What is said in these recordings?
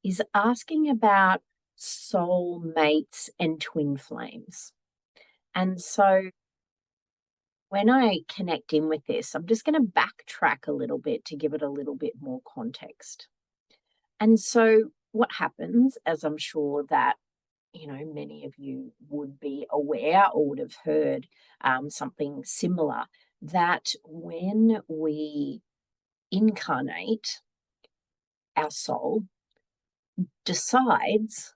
is asking about soul mates and twin flames. And so when I connect in with this, I'm just going to backtrack a little bit to give it a little bit more context. And so what happens, as I'm sure that many of you would be aware or would have heard something similar, that when we incarnate, our soul decides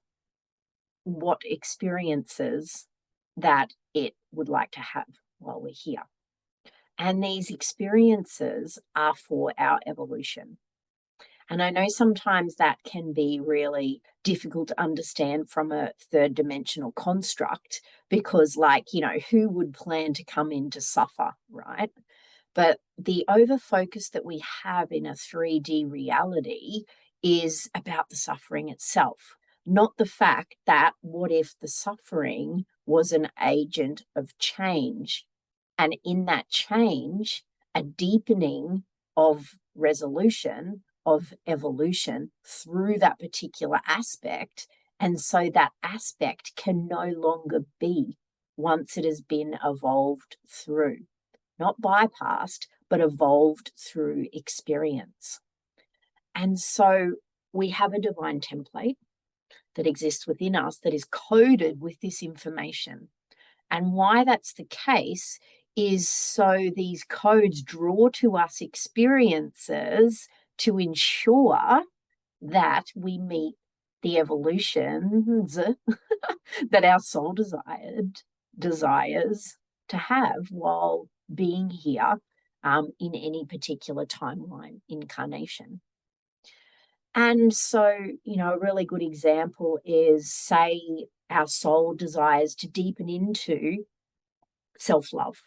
what experiences that it would like to have while we're here. And these experiences are for our evolution. And I know sometimes that can be really difficult to understand from a third dimensional construct because, who would plan to come in to suffer, right? But the overfocus that we have in a 3D reality is about the suffering itself, not the fact that what if the suffering was an agent of change? And in that change, a deepening of resolution, of evolution through that particular aspect. And so that aspect can no longer be once it has been evolved through, not bypassed, but evolved through experience. And so we have a divine template that exists within us that is coded with this information. And why that's the case is so these codes draw to us experiences to ensure that we meet the evolutions that our soul desires to have while being here in any particular timeline incarnation. And so, a really good example is, say, our soul desires to deepen into self-love.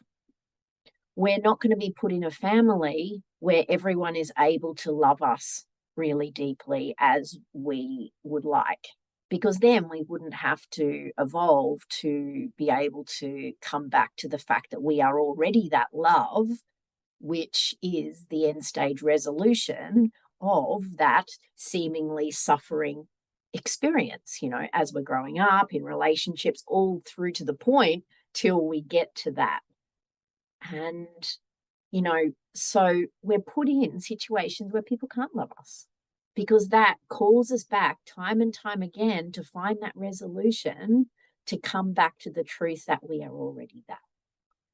We're not going to be put in a family where everyone is able to love us really deeply as we would like, because then we wouldn't have to evolve to be able to come back to the fact that we are already that love, which is the end stage resolution of that seemingly suffering experience, as we're growing up in relationships, all through to the point till we get to that. And, so we're put in situations where people can't love us because that calls us back time and time again to find that resolution, to come back to the truth that we are already that.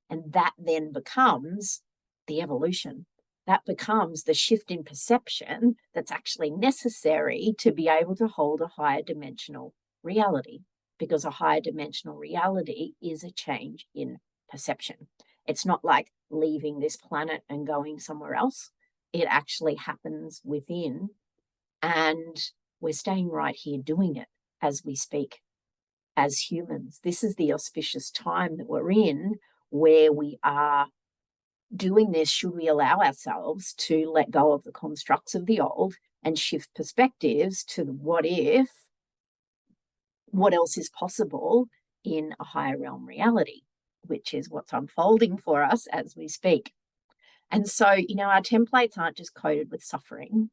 And that then becomes the evolution. That becomes the shift in perception that's actually necessary to be able to hold a higher dimensional reality, because a higher dimensional reality is a change in perception. It's not like leaving this planet and going somewhere else. It actually happens within, and we're staying right here doing it as we speak as humans. This is the auspicious time that we're in where we are doing this, should we allow ourselves to let go of the constructs of the old and shift perspectives to the what if, what else is possible in a higher realm reality, which is what's unfolding for us as we speak. And so, our templates aren't just coded with suffering,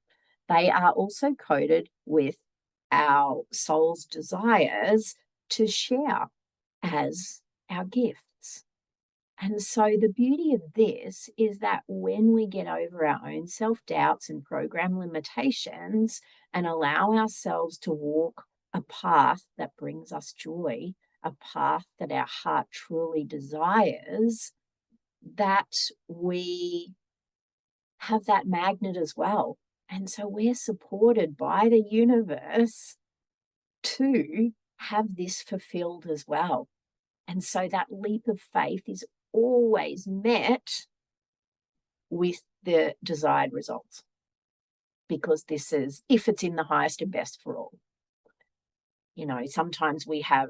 they are also coded with our soul's desires to share as our gift. And so the beauty of this is that when we get over our own self-doubts and program limitations and allow ourselves to walk a path that brings us joy, a path that our heart truly desires, that we have that magnet as well. And so we're supported by the universe to have this fulfilled as well. And so that leap of faith is always met with the desired results, because this is, if it's in the highest and best for all. Sometimes we have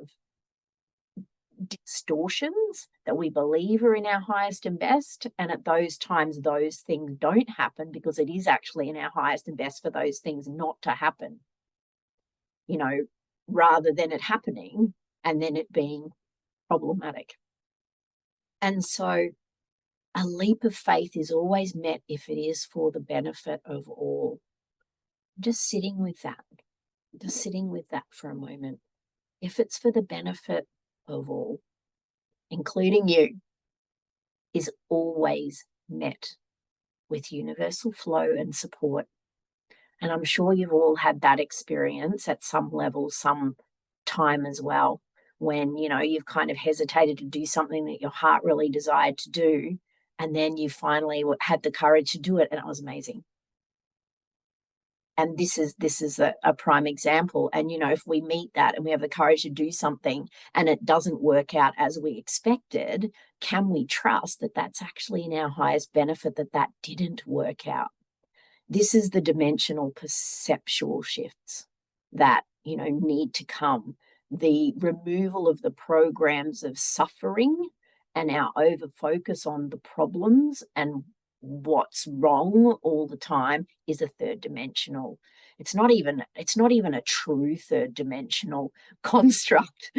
distortions that we believe are in our highest and best, and at those times those things don't happen because it is actually in our highest and best for those things not to happen, rather than it happening and then it being problematic. And so a leap of faith is always met if it is for the benefit of all. Just sitting with that Just sitting with that for a moment. If it's for the benefit of all, including you, is always met with universal flow and support. And I'm sure you've all had that experience at some level, some time as well, when, you've kind of hesitated to do something that your heart really desired to do. And then you finally had the courage to do it, and it was amazing. And this is a prime example. And if we meet that and we have the courage to do something and it doesn't work out as we expected, can we trust that that's actually in our highest benefit, that didn't work out? This is the dimensional perceptual shifts that need to come. The removal of the programs of suffering and our over focus on the problems and what's wrong all the time is a third dimensional. It's not even a true third dimensional construct,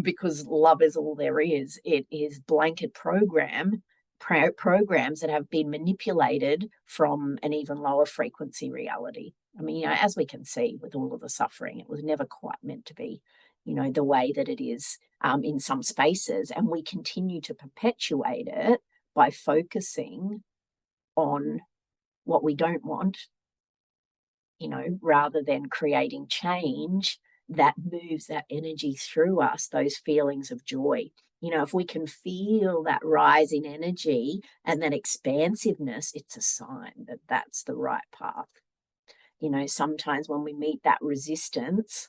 because love is all there is. It is blanket programs that have been manipulated from an even lower frequency reality. I mean, as we can see with all of the suffering, it was never quite meant to be, the way that it is, in some spaces. And we continue to perpetuate it by focusing on what we don't want, rather than creating change that moves that energy through us, those feelings of joy. If we can feel that rise in energy and that expansiveness, it's a sign that that's the right path. Sometimes when we meet that resistance,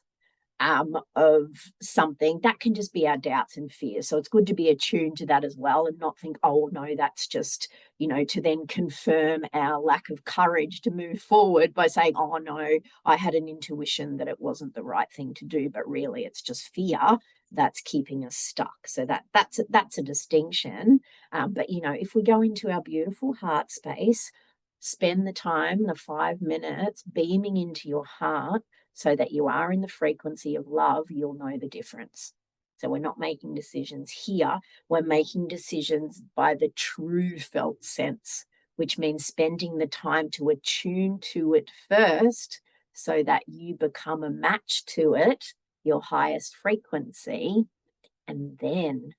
of something, that can just be our doubts and fears. So it's good to be attuned to that as well and not think, oh, no, that's just, to then confirm our lack of courage to move forward by saying, oh, no, I had an intuition that it wasn't the right thing to do, but really it's just fear that's keeping us stuck. So that's a distinction. But, if we go into our beautiful heart space, spend the time, the 5 minutes beaming into your heart, so that you are in the frequency of love, you'll know the difference. So we're not making decisions here. We're making decisions by the true felt sense, which means spending the time to attune to it first so that you become a match to it, your highest frequency, and then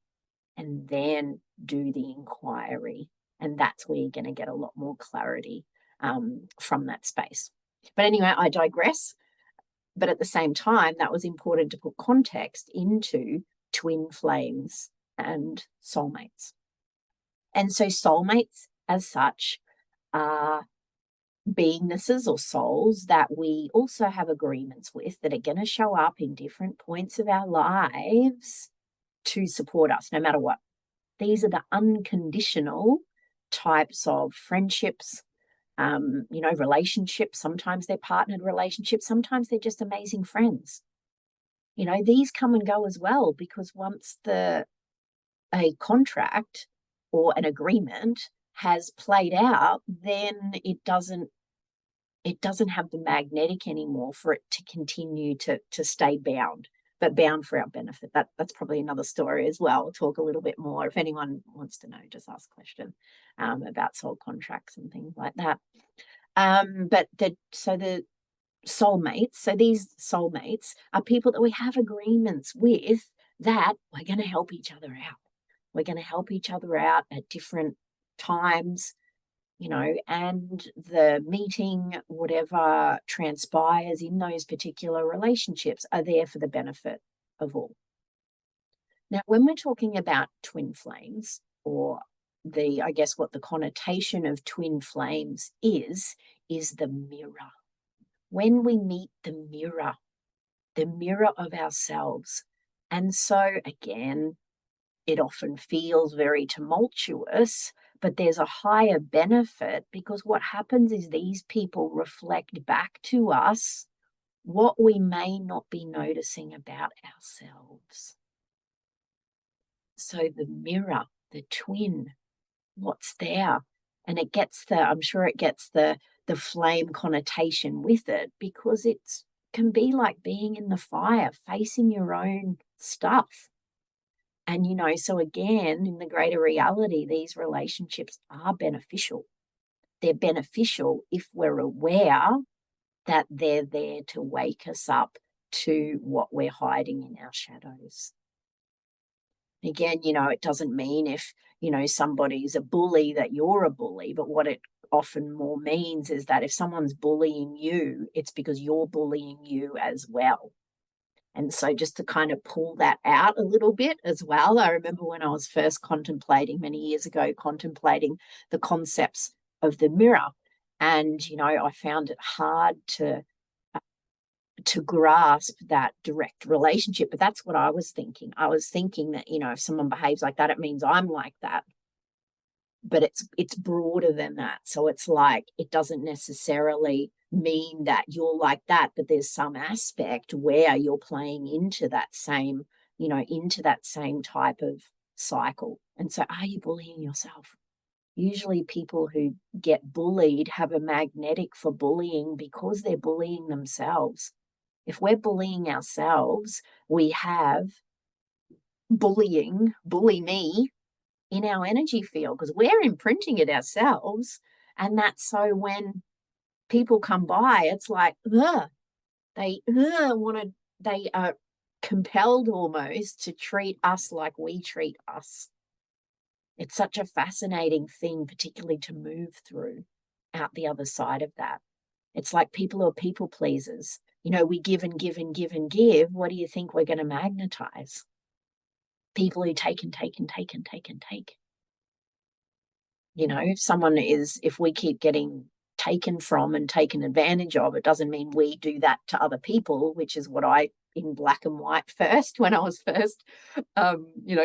do the inquiry. And that's where you're going to get a lot more clarity, from that space. But anyway, I digress. But at the same time, that was important to put context into twin flames and soulmates. And so soulmates as such are beingnesses or souls that we also have agreements with, that are going to show up in different points of our lives to support us no matter what. These are the unconditional types of friendships, relationships. Sometimes they're partnered relationships. Sometimes they're just amazing friends. These come and go as well, because once a contract or an agreement has played out, then it doesn't have the magnetic anymore for it to continue to stay bound, but bound for our benefit. That's probably another story as well. We'll talk a little bit more. If anyone wants to know, just ask a question, about soul contracts and things like that. But the soulmates, so these soulmates are people that we have agreements with, that we're going to help each other out. We're going to help each other out at different times, and the meeting, whatever transpires in those particular relationships, are there for the benefit of all. Now, when we're talking about twin flames, or what the connotation of twin flames is the mirror. When we meet the mirror of ourselves. And so, again, it often feels very tumultuous, but there's a higher benefit, because what happens is these people reflect back to us what we may not be noticing about ourselves. So the mirror, the twin, what's there? And I'm sure it gets the flame connotation with it, because it can be like being in the fire, facing your own stuff. And, so again, in the greater reality, these relationships are beneficial. They're beneficial if we're aware that they're there to wake us up to what we're hiding in our shadows. Again, it doesn't mean if, somebody's a bully that you're a bully, but what it often more means is that if someone's bullying you, it's because you're bullying you as well. And so just to kind of pull that out a little bit as well, I remember when I was first contemplating many years ago, contemplating the concepts of the mirror. And, I found it hard to grasp that direct relationship. But that's what I was thinking. I was thinking that, if someone behaves like that, it means I'm like that. But it's broader than that. So it's like it doesn't necessarily mean that you're like that, but there's some aspect where you're playing into that same, into that same type of cycle. And so are you bullying yourself? Usually people who get bullied have a magnetic for bullying because they're bullying themselves. If we're bullying ourselves, we have bully me in our energy field because we're imprinting it ourselves. And that's so when people come by, it's like, they they are compelled almost to treat us like we treat us. It's such a fascinating thing, particularly to move through out the other side of that. It's like people are people pleasers. We give and give and give and give. What do you think we're going to magnetize? People who take and take and take and take and take. If we keep getting taken from and taken advantage of, it doesn't mean we do that to other people, which is what I, in black and white first, when I was first,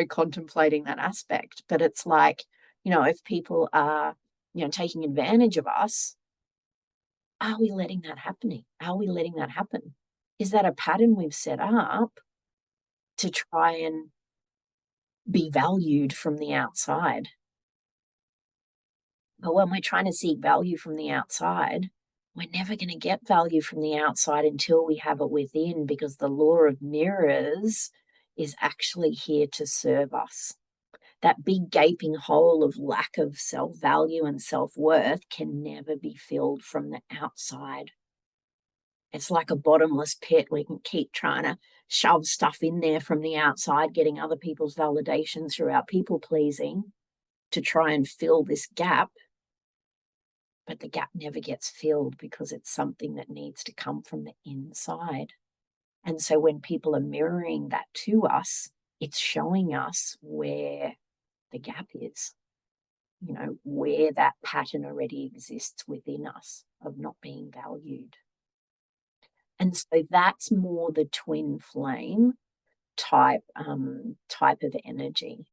contemplating that aspect. But it's like, if people are, taking advantage of us, are we letting that happen? Are we letting that happen? Is that a pattern we've set up to try and be valued from the outside? But when we're trying to seek value from the outside, we're never going to get value from the outside until we have it within, because the law of mirrors is actually here to serve us. That big gaping hole of lack of self-value and self-worth can never be filled from the outside. It's like a bottomless pit. We can keep trying to shove stuff in there from the outside, getting other people's validation through our people pleasing to try and fill this gap. But the gap never gets filled because it's something that needs to come from the inside. And so when people are mirroring that to us, it's showing us where the gap is, where that pattern already exists within us of not being valued. And so that's more the twin flame type of energy.